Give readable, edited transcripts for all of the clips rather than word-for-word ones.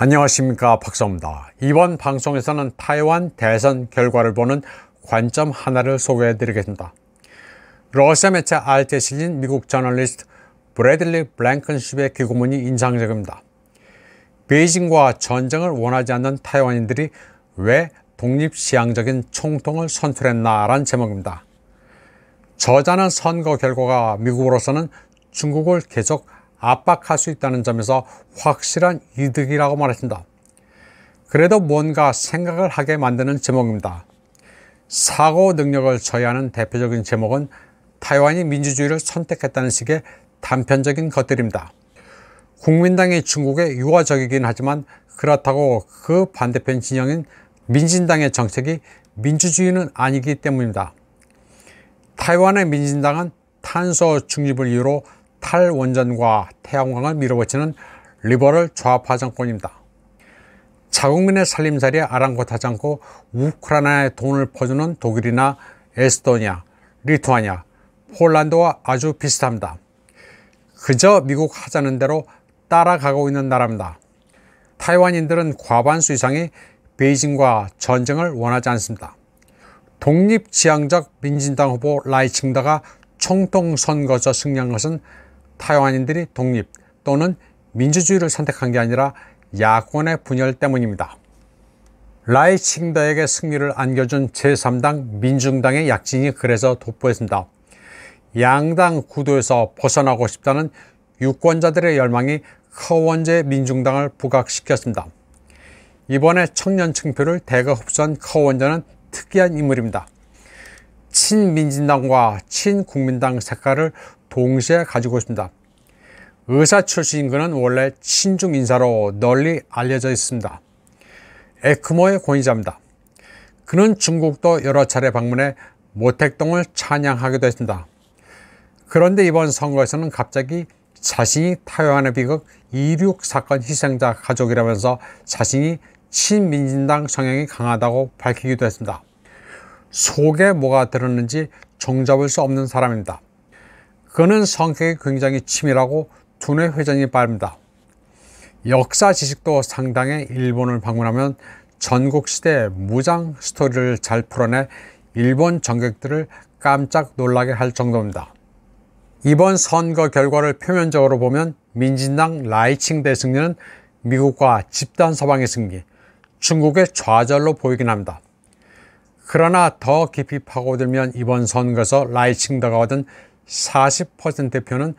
안녕하십니까, 박사입니다. 이번 방송에서는 타이완 대선 결과를 보는 관점 하나를 소개해 드리겠습니다. 러시아 매체 RT에 실린 미국 저널리스트 브래들리 블랭컨쉽의 기고문이 인상적입니다. 베이징과 전쟁을 원하지 않는 타이완인들이 왜 독립지향적인 총통을 선출했나라는 제목입니다. 저자는 선거 결과가 미국으로서는 중국을 계속 압박할 수 있다는 점에서 확실한 이득이라고 말했습니다. 그래도 뭔가 생각을 하게 만드는 제목입니다. 사고 능력을 저해하는 대표적인 제목은 타이완이 민주주의를 선택했다는 식의 단편적인 것들입니다. 국민당이 중국에 유화적이긴 하지만 그렇다고 그 반대편 진영인 민진당의 정책이 민주주의는 아니기 때문입니다. 타이완의 민진당은 탄소 중립을 이유로 탈원전과 태양광을 밀어붙이는 리버럴 좌파 정권입니다. 자국민의 살림살이에 아랑곳하지 않고 우크라이나에 돈을 퍼주는 독일이나 에스토니아, 리투아니아, 폴란드와 아주 비슷합니다. 그저 미국 하자는 대로 따라가고 있는 나라입니다. 타이완인들은 과반수 이상이 베이징과 전쟁을 원하지 않습니다. 독립지향적 민진당 후보 라이칭더가 총통 선거에서 승리한 것은 타이완인들이 독립 또는 민주주의를 선택한 게 아니라 야권의 분열 때문입니다. 라이칭더에게 승리를 안겨준 제3당 민중당의 약진이 그래서 돋보였습니다. 양당 구도에서 벗어나고 싶다는 유권자들의 열망이 커원제 민중당을 부각시켰습니다. 이번에 청년층표를 대거 흡수한 커원제는 특이한 인물입니다. 친민진당과 친국민당 색깔을 동시에 가지고 있습니다. 의사 출신인 그는 원래 친중 인사로 널리 알려져 있습니다. 에크모의 권위자입니다. 그는 중국도 여러 차례 방문해 모택동을 찬양하기도 했습니다. 그런데 이번 선거에서는 갑자기 자신이 타이완의 비극 2.6 사건 희생자 가족이라면서 자신이 친민진당 성향이 강하다고 밝히기도 했습니다. 속에 뭐가 들었는지 종잡을 수 없는 사람입니다. 그는 성격이 굉장히 치밀하고 두뇌 회전이 빠릅니다. 역사 지식도 상당히 일본을 방문하면 전국시대의 무장 스토리를 잘 풀어내 일본 전객들을 깜짝 놀라게 할 정도입니다. 이번 선거 결과를 표면적으로 보면 민진당 라이칭대 승리는 미국과 집단 서방의 승리, 중국의 좌절로 보이긴 합니다. 그러나 더 깊이 파고들면 이번 선거에서 라이칭더가 얻은 40%표는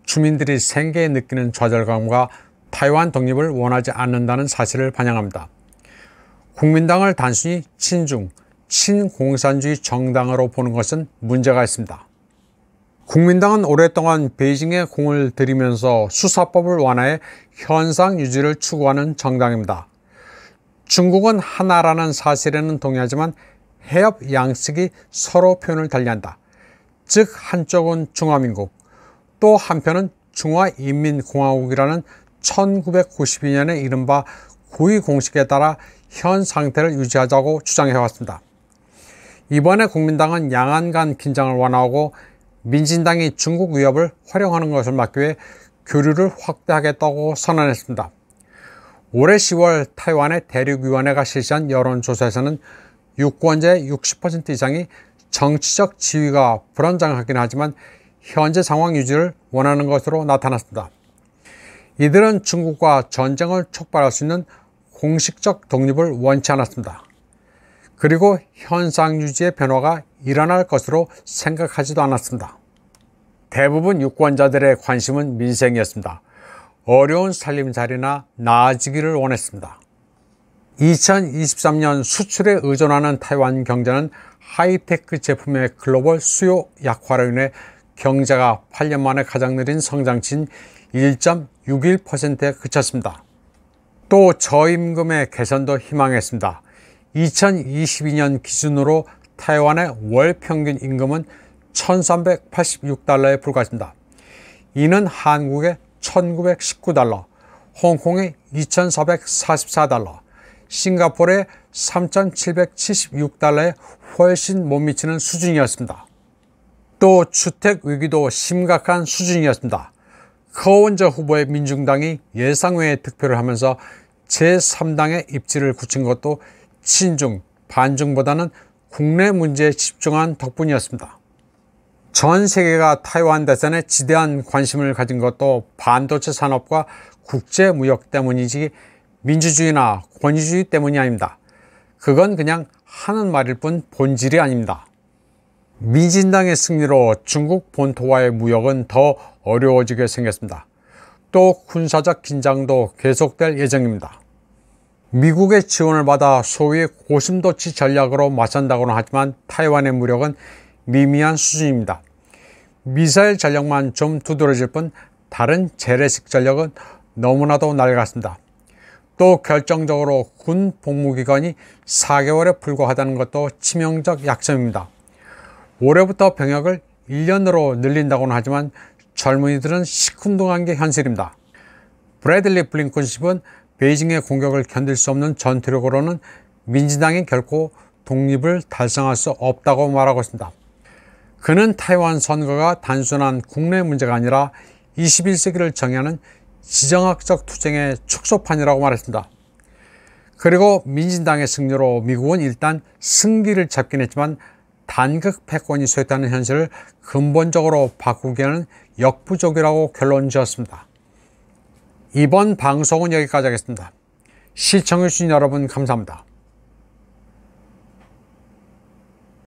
주민들이 생계에 느끼는 좌절감과 타이완 독립을 원하지 않는다는 사실을 반영합니다. 국민당을 단순히 친중, 친공산주의 정당으로 보는 것은 문제가 있습니다. 국민당은 오랫동안 베이징에 공을 들이면서 수사법을 완화해 현상 유지를 추구하는 정당입니다. 중국은 하나라는 사실에는 동의하지만 해협 양측이 서로 표현을 달리한다. 즉 한쪽은 중화민국, 또 한편은 중화인민공화국이라는 1992년의 이른바 9.2 공식에 따라 현 상태를 유지하자고 주장해왔습니다. 이번에 국민당은 양안 간 긴장을 완화하고 민진당이 중국 위협을 활용하는 것을 막기 위해 교류를 확대하겠다고 선언했습니다. 올해 10월 타이완의 대륙위원회가 실시한 여론조사에서는 유권자의 60% 이상이 정치적 지위가 불안정하긴 하지만 현재 상황 유지를 원하는 것으로 나타났습니다. 이들은 중국과 전쟁을 촉발할 수 있는 공식적 독립을 원치 않았습니다. 그리고 현상 유지의 변화가 일어날 것으로 생각하지도 않았습니다. 대부분 유권자들의 관심은 민생이었습니다. 어려운 살림살이나 나아지기를 원했습니다. 2023년 수출에 의존하는 타이완 경제는 하이테크 제품의 글로벌 수요 약화로 인해 경제가 8년 만에 가장 느린 성장치인 1.61%에 그쳤습니다. 또 저임금의 개선도 희망했습니다. 2022년 기준으로 타이완의 월 평균 임금은 1386달러에 불과했습니다. 이는 한국의 1919달러, 홍콩의 2444달러, 싱가포르의 3776달러에 훨씬 못 미치는 수준이었습니다. 또 주택 위기도 심각한 수준이었습니다. 커원저 후보의 민중당이 예상외의 득표를 하면서 제3당의 입지를 굳힌 것도 친중, 반중보다는 국내 문제에 집중한 덕분이었습니다. 전 세계가 타이완 대선에 지대한 관심을 가진 것도 반도체 산업과 국제무역 때문이지 민주주의나 권위주의 때문이 아닙니다. 그건 그냥 하는 말일 뿐 본질이 아닙니다. 민진당의 승리로 중국 본토와의 무역은 더 어려워지게 생겼습니다. 또 군사적 긴장도 계속될 예정입니다. 미국의 지원을 받아 소위 고심도치 전략으로 맞선다고는 하지만 타이완의 무력은 미미한 수준입니다. 미사일 전력만 좀 두드러질 뿐 다른 재래식 전력은 너무나도 낡았습니다. 또 결정적으로 군 복무기간이 4개월에 불과하다는 것도 치명적 약점입니다. 올해부터 병역을 1년으로 늘린다고는 하지만 젊은이들은 시큰둥한 게 현실입니다. 브래들리 블링컨십은 베이징의 공격을 견딜 수 없는 전투력으로는 민진당이 결코 독립을 달성할 수 없다고 말하고 있습니다. 그는 타이완 선거가 단순한 국내 문제가 아니라 21세기를 정의하는 지정학적 투쟁의 축소판이라고 말했습니다. 그리고 민진당의 승리로 미국은 일단 승기를 잡긴 했지만 단극 패권이 쇠퇴하는 현실을 근본적으로 바꾸기에는 역부족이라고 결론 지었습니다. 이번 방송은 여기까지 하겠습니다. 시청해주신 여러분 감사합니다.